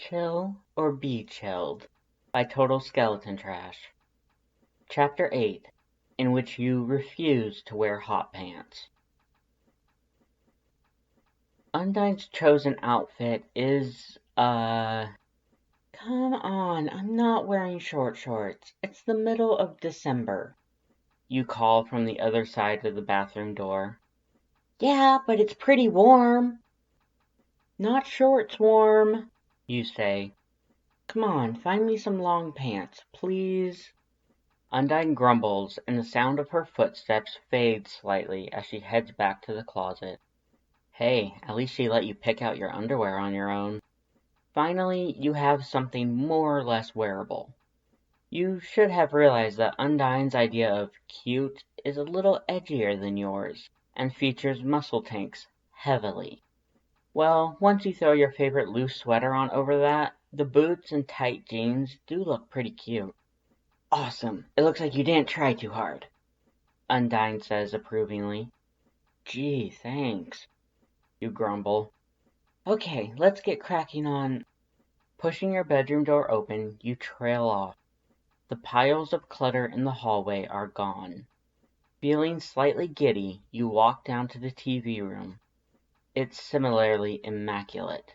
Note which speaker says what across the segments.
Speaker 1: Chill or Be Chilled by TotalSkeletonTrash. Chapter 8, in which you refuse to wear hot pants. Undyne's chosen outfit is, come on, I'm not wearing short shorts. It's the middle of December. You call from the other side of the bathroom door. Yeah, but it's pretty warm. Not shorts warm, you say. Come on, find me some long pants, please. Undyne grumbles, and the sound of her footsteps fades slightly as she heads back to the closet. Hey, at least she let you pick out your underwear on your own. Finally, you have something more or less wearable. You should have realized that Undyne's idea of cute is a little edgier than yours, and features muscle tanks heavily. Well, once you throw your favorite loose sweater on over that, the boots and tight jeans do look pretty cute. Awesome, it looks like you didn't try too hard, Undyne says approvingly. Gee, thanks, you grumble. Okay, let's get cracking on. Pushing your bedroom door open, you trail off. The piles of clutter in the hallway are gone. Feeling slightly giddy, you walk down to the TV room. It's similarly immaculate.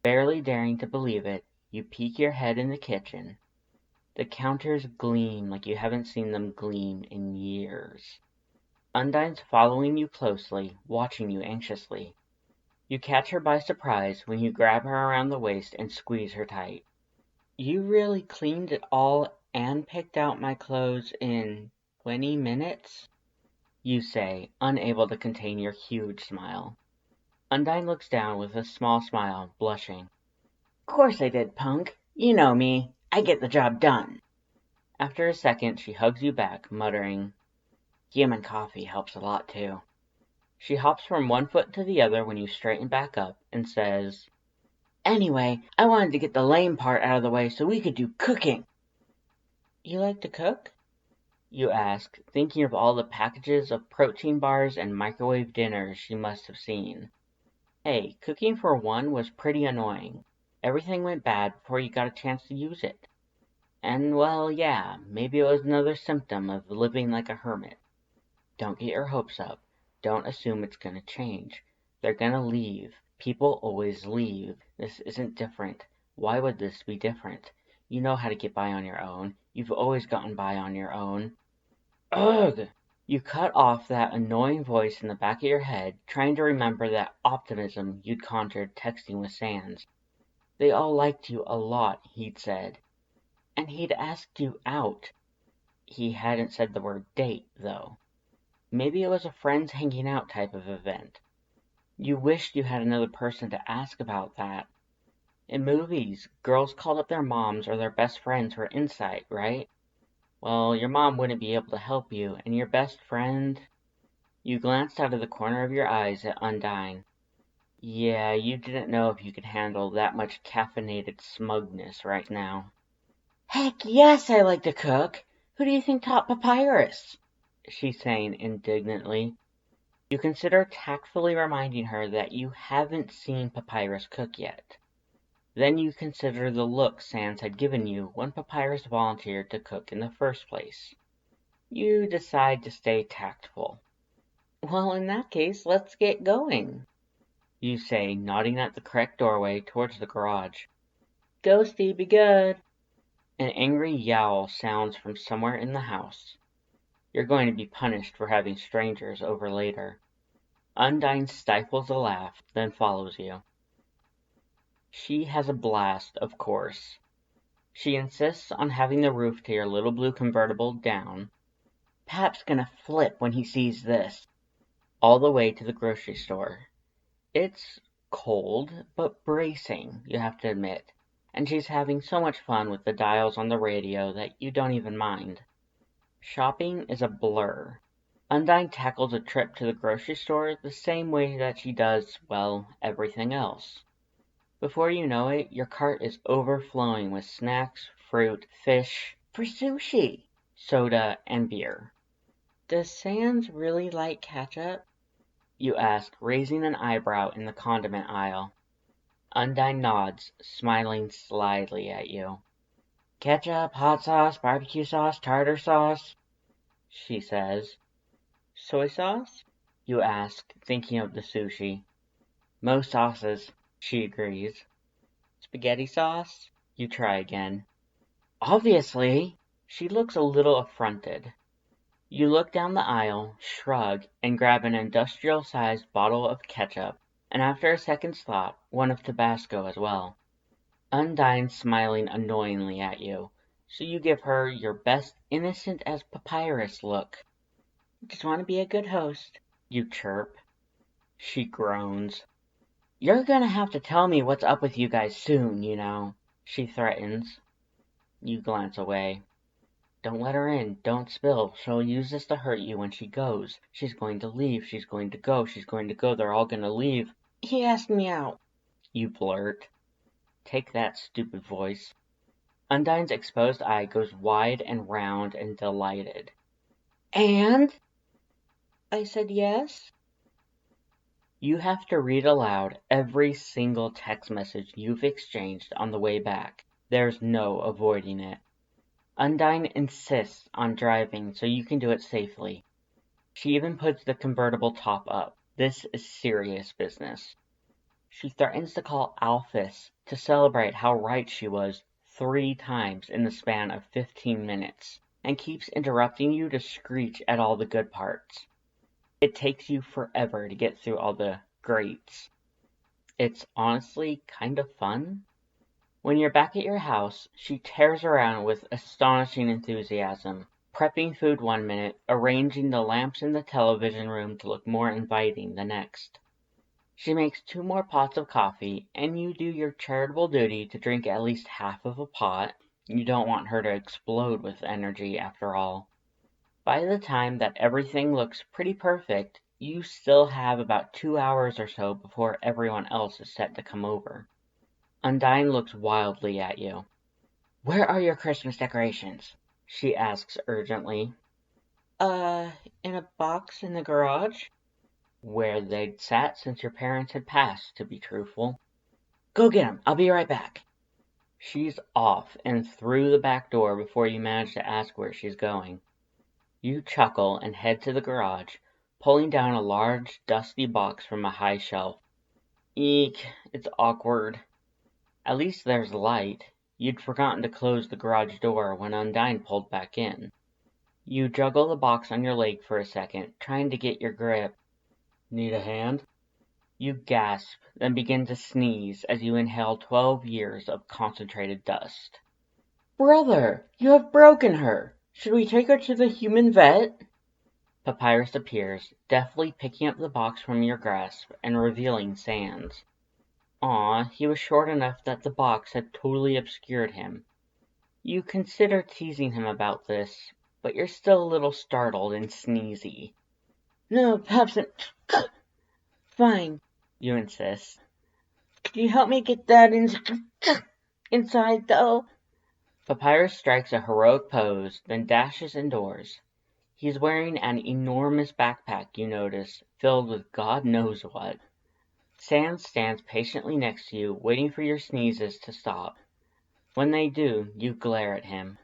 Speaker 1: Barely daring to believe it, you peek your head in the kitchen. The counters gleam like you haven't seen them gleam in years. Undyne's following you closely, watching you anxiously. You catch her by surprise when you grab her around the waist and squeeze her tight. You really cleaned it all and picked out my clothes in 20 minutes? You say, unable to contain your huge smile. Undyne looks down with a small smile, blushing. Course I did, punk. You know me. I get the job done. After a second, she hugs you back, muttering, Human coffee helps a lot too. She hops from one foot to the other when you straighten back up and says, Anyway, I wanted to get the lame part out of the way so we could do cooking. You like to cook? You ask, thinking of all the packages of protein bars and microwave dinners she must have seen. Hey, cooking for one was pretty annoying. Everything went bad before you got a chance to use it. And well, yeah, maybe it was another symptom of living like a hermit. Don't get your hopes up. Don't assume it's gonna change. They're gonna leave. People always leave. This isn't different. Why would this be different? You know how to get by on your own. You've always gotten by on your own. Ugh! You cut off that annoying voice in the back of your head, trying to remember that optimism you'd conjured texting with Sans. They all liked you a lot, he'd said. And he'd asked you out. He hadn't said the word date, though. Maybe it was a friends hanging out type of event. You wished you had another person to ask about that. In movies, girls called up their moms or their best friends for insight, right? Well, your mom wouldn't be able to help you, and your best friend... You glanced out of the corner of your eyes at Undyne. Yeah, you didn't know if you could handle that much caffeinated smugness right now. Heck yes, I like to cook. Who do you think taught Papyrus? She's saying indignantly. You consider tactfully reminding her that you haven't seen Papyrus cook yet. Then you consider the look Sans had given you when Papyrus volunteered to cook in the first place. You decide to stay tactful. Well, in that case, let's get going, you say, nodding at the correct doorway towards the garage. Ghosty, be good. An angry yowl sounds from somewhere in the house. You're going to be punished for having strangers over later. Undyne stifles a laugh, then follows you. She has a blast, of course. She insists on having the roof to your little blue convertible down. Pap's gonna flip when he sees this. All the way to the grocery store. It's cold, but bracing, you have to admit, and she's having so much fun with the dials on the radio that you don't even mind. Shopping is a blur. Undyne tackles a trip to the grocery store the same way that she does, well, everything else. Before you know it, your cart is overflowing with snacks, fruit, fish, for sushi, soda, and beer. Does Sans really like ketchup? You ask, raising an eyebrow in the condiment aisle. Undyne nods, smiling slyly at you. Ketchup, hot sauce, barbecue sauce, tartar sauce, she says. Soy sauce? You ask, thinking of the sushi. Most sauces, she agrees. Spaghetti sauce? You try again. Obviously! She looks a little affronted. You look down the aisle, shrug, and grab an industrial-sized bottle of ketchup, and after a second's thought, one of Tabasco as well. Undyne's smiling annoyingly at you, so you give her your best innocent as papyrus look. Just want to be a good host, you chirp. She groans. You're gonna have to tell me what's up with you guys soon, you know, she threatens. You glance away. Don't let her in. Don't spill. She'll use this to hurt you when she goes. She's going to leave. She's going to go. She's going to go. They're all going to leave. He asked me out, you blurt. Take that, stupid voice. Undyne's exposed eye goes wide and round and delighted. And? I said yes. You have to read aloud every single text message you've exchanged on the way back. There's no avoiding it. Undyne insists on driving so you can do it safely. She even puts the convertible top up. This is serious business. She threatens to call Alphys to celebrate how right she was 3 times in the span of 15 minutes, and keeps interrupting you to screech at all the good parts. It takes you forever to get through all the greats. It's honestly kind of fun. When you're back at your house, she tears around with astonishing enthusiasm, prepping food one minute, arranging the lamps in the television room to look more inviting the next. She makes 2 more pots of coffee, and you do your charitable duty to drink at least half of a pot. You don't want her to explode with energy, after all. By the time that everything looks pretty perfect, you still have about 2 hours or so before everyone else is set to come over. Undyne looks wildly at you. Where are your Christmas decorations? She asks urgently. In a box in the garage? Where they'd sat since your parents had passed, to be truthful. Go get 'em. I'll be right back. She's off and through the back door before you manage to ask where she's going. You chuckle and head to the garage, pulling down a large, dusty box from a high shelf. Eek, it's awkward. At least there's light. You'd forgotten to close the garage door when Undyne pulled back in. You juggle the box on your leg for a second, trying to get your grip. Need a hand? You gasp, then begin to sneeze as you inhale 12 years of concentrated dust. Brother, you have broken her! Should we take her to the human vet? Papyrus appears, deftly picking up the box from your grasp and revealing Sans. He was short enough that the box had totally obscured him. You consider teasing him about this, but you're still a little startled and sneezy. No, perhaps fine, you insist. Could you help me get that inside, though? Papyrus strikes a heroic pose, then dashes indoors. He's wearing an enormous backpack, you notice, filled with God knows what. Sans stands patiently next to you, waiting for your sneezes to stop. When they do, you glare at him.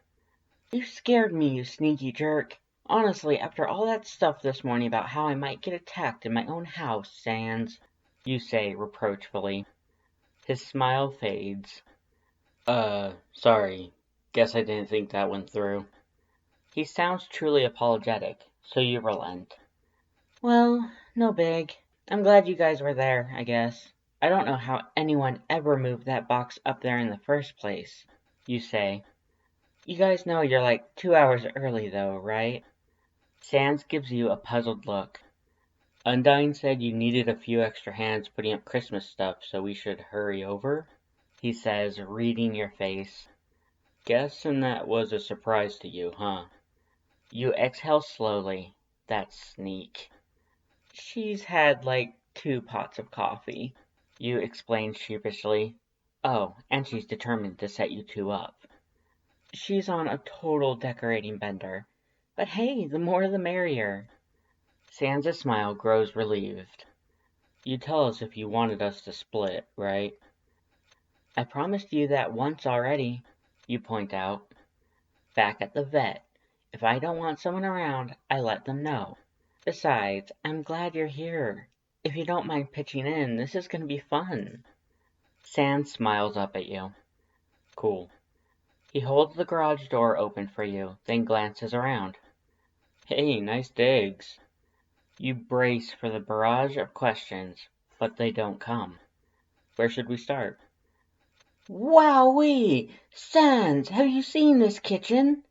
Speaker 1: You scared me, you sneaky jerk. Honestly, after all that stuff this morning about how I might get attacked in my own house, Sans, you say reproachfully. His smile fades. Sorry. Guess I didn't think that went through. He sounds truly apologetic, so you relent. Well, no big. I'm glad you guys were there, I guess. I don't know how anyone ever moved that box up there in the first place, you say. You guys know you're like 2 hours early though, right? Sans gives you a puzzled look. Undyne said you needed a few extra hands putting up Christmas stuff, so we should hurry over, he says, reading your face. Guessing that was a surprise to you, huh? You exhale slowly. That sneak. She's had like 2 pots of coffee, you explain sheepishly. Oh, and she's determined to set you 2 up. She's on a total decorating bender. But hey, the more the merrier. Sans' smile grows relieved. You'd tell us if you wanted us to split, right? I promised you that once already, you point out. Back at the vet. If I don't want someone around, I let them know. Besides, I'm glad you're here. If you don't mind pitching in, this is gonna be fun. Sans smiles up at you. Cool. He holds the garage door open for you, then glances around. Hey, nice digs. You brace for the barrage of questions, but they don't come. Where should we start? Wowee! Sans, have you seen this kitchen?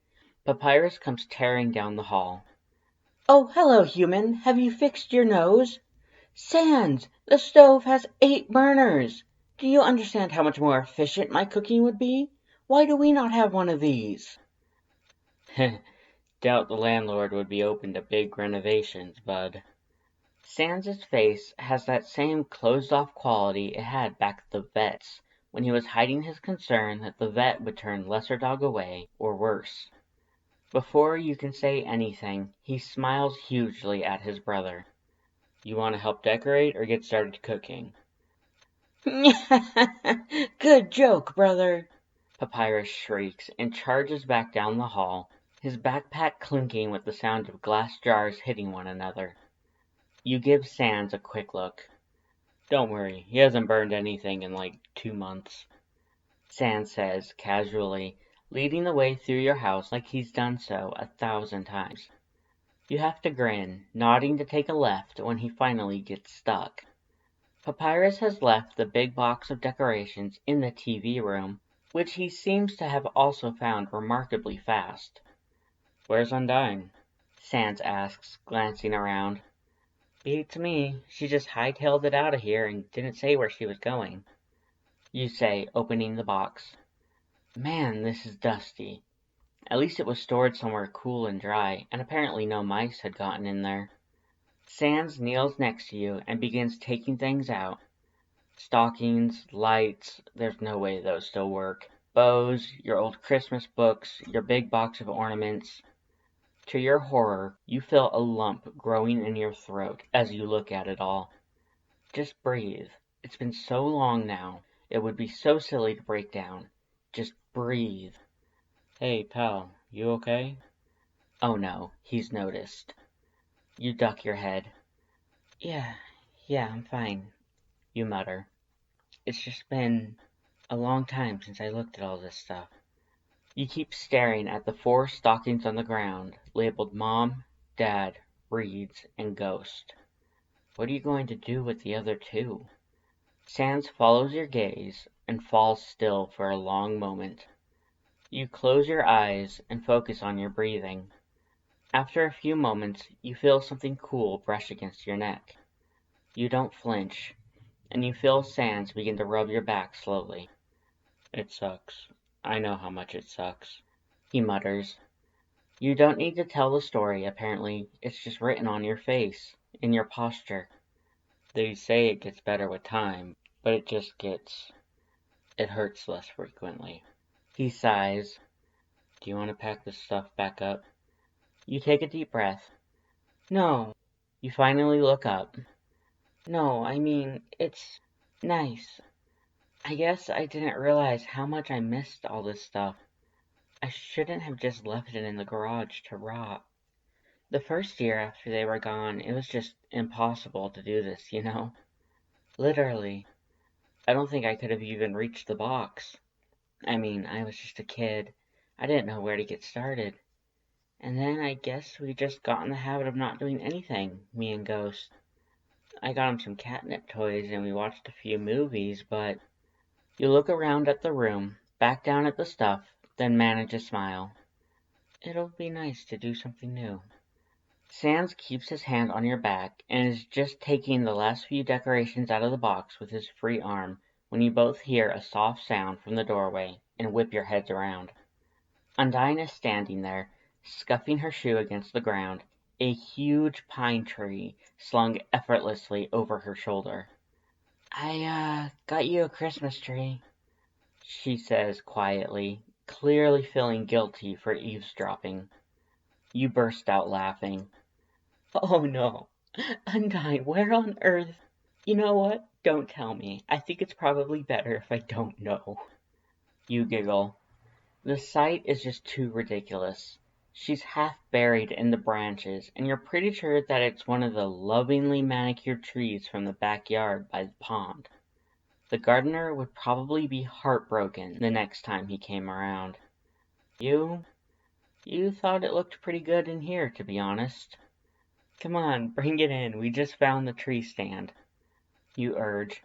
Speaker 1: Papyrus comes tearing down the hall. Oh, hello, human. Have you fixed your nose? Sans, the stove has 8 burners. Do you understand how much more efficient my cooking would be? Why do we not have one of these? Doubt the landlord would be open to big renovations, bud. Sans's face has that same closed-off quality it had back at the vet's, when he was hiding his concern that the vet would turn Lesser Dog away, or worse. Before you can say anything, he smiles hugely at his brother. You want to help decorate or get started cooking? Good joke, brother! Papyrus shrieks and charges back down the hall, his backpack clinking with the sound of glass jars hitting one another. You give Sans a quick look. Don't worry, he hasn't burned anything in like 2 months. Sans says, casually, leading the way through your house like he's done so 1,000 times. You have to grin, nodding to take a left when he finally gets stuck. Papyrus has left the big box of decorations in the TV room, which he seems to have also found remarkably fast. Where's Undyne? Sans asks, glancing around. Beats me. She just hightailed it out of here and didn't say where she was going. You say, opening the box. Man, this is dusty. At least it was stored somewhere cool and dry, and apparently no mice had gotten in there. Sans kneels next to you and begins taking things out. Stockings, lights, there's no way those still work. Bows, your old Christmas books, your big box of ornaments. To your horror, you feel a lump growing in your throat as you look at it all. Just breathe. It's been so long now. It would be so silly to break down. Just breathe. Hey, pal, you okay? Oh no, he's noticed. You duck your head. Yeah, I'm fine, you mutter. It's just been a long time since I looked at all this stuff. You keep staring at the 4 stockings on the ground, labeled Mom, Dad, Reeds, and Ghost. What are you going to do with the other 2? Sans follows your gaze and falls still for a long moment. You close your eyes and focus on your breathing. After a few moments, you feel something cool brush against your neck. You don't flinch, and you feel Sans begin to rub your back slowly. It sucks. I know how much it sucks, he mutters. You don't need to tell the story, apparently. It's just written on your face, in your posture. They say it gets better with time, but it hurts less frequently. He sighs. Do you want to pack this stuff back up? You take a deep breath. No. You finally look up. No, I mean, it's nice. I guess I didn't realize how much I missed all this stuff. I shouldn't have just left it in the garage to rot. The first year after they were gone, it was just impossible to do this, you know? Literally. I don't think I could have even reached the box. I mean, I was just a kid. I didn't know where to get started. And then I guess we just got in the habit of not doing anything, me and Ghost. I got him some catnip toys and we watched a few movies, but... You look around at the room, back down at the stuff, then manage a smile. It'll be nice to do something new. Sans keeps his hand on your back and is just taking the last few decorations out of the box with his free arm when you both hear a soft sound from the doorway and whip your heads around. Undyne is standing there, scuffing her shoe against the ground, a huge pine tree slung effortlessly over her shoulder. I got you a Christmas tree, she says quietly, clearly feeling guilty for eavesdropping. You burst out laughing. Oh no, Undyne, where on earth? You know what? Don't tell me. I think it's probably better if I don't know. You giggle. The sight is just too ridiculous. She's half buried in the branches, and you're pretty sure that it's one of the lovingly manicured trees from the backyard by the pond. The gardener would probably be heartbroken the next time he came around. You thought it looked pretty good in here, to be honest. Come on, bring it in. We just found the tree stand. You urge.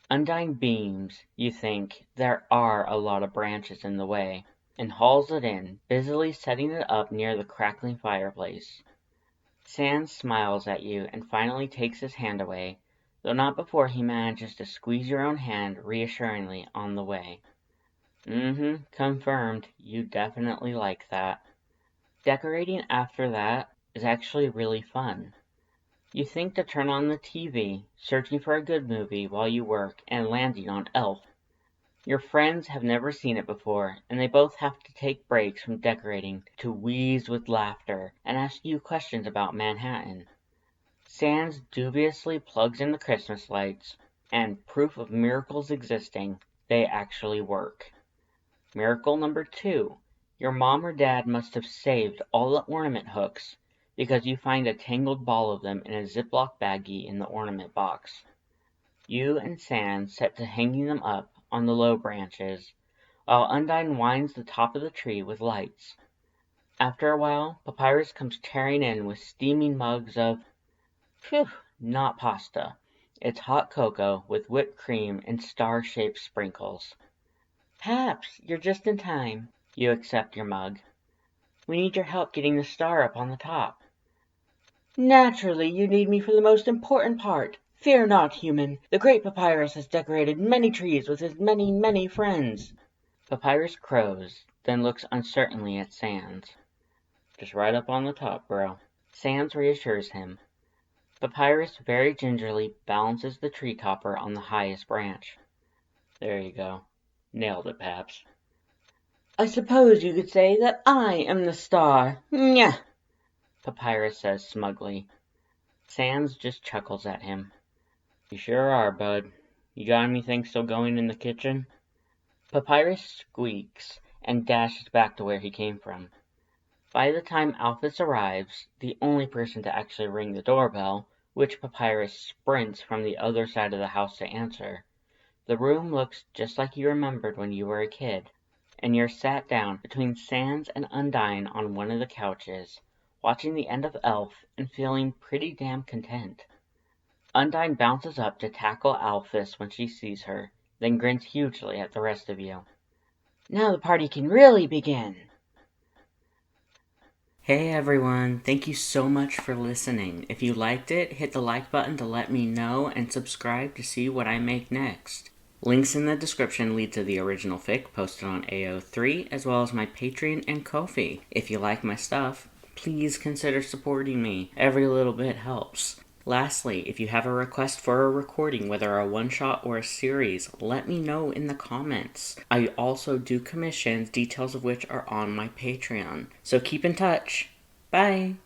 Speaker 1: Undyne beams, you think there are a lot of branches in the way, and hauls it in, busily setting it up near the crackling fireplace. Sans smiles at you and finally takes his hand away, though not before he manages to squeeze your own hand reassuringly on the way. Confirmed. You definitely like that. Decorating after that is actually really fun. You think to turn on the TV, searching for a good movie while you work, and landing on Elf. Your friends have never seen it before, and they both have to take breaks from decorating to wheeze with laughter and ask you questions about Manhattan. Sans dubiously plugs in the Christmas lights, and proof of miracles existing, they actually work. Miracle number 2. Your mom or dad must have saved all the ornament hooks, because you find a tangled ball of them in a Ziploc baggie in the ornament box. You and Sans set to hanging them up on the low branches, while Undyne winds the top of the tree with lights. After a while, Papyrus comes tearing in with steaming mugs of, not pasta. It's hot cocoa with whipped cream and star-shaped sprinkles. Paps, you're just in time. You accept your mug. We need your help getting the star up on the top. Naturally, you need me for the most important part. Fear not, human. The great Papyrus has decorated many trees with his many, many friends. Papyrus crows, then looks uncertainly at Sans. Just right up on the top, bro. Sans reassures him. Papyrus very gingerly balances the tree topper on the highest branch. There you go. Nailed it, Paps. I suppose you could say that I am the star. Nyah! Papyrus says smugly. Sans just chuckles at him. You sure are, bud. You got anything still going in the kitchen? Papyrus squeaks and dashes back to where he came from. By the time Alphys arrives, the only person to actually ring the doorbell, which Papyrus sprints from the other side of the house to answer, the room looks just like you remembered when you were a kid, and you're sat down between Sans and Undyne on one of the couches, watching the end of Elf and feeling pretty damn content. Undyne bounces up to tackle Alphys when she sees her, then grins hugely at the rest of you. Now the party can really begin! Hey everyone, thank you so much for listening. If you liked it, hit the like button to let me know and subscribe to see what I make next. Links in the description lead to the original fic posted on AO3, as well as my Patreon and Ko-fi. If you like my stuff, please consider supporting me. Every little bit helps. Lastly, if you have a request for a recording, whether a one-shot or a series, let me know in the comments. I also do commissions, details of which are on my Patreon. So keep in touch. Bye!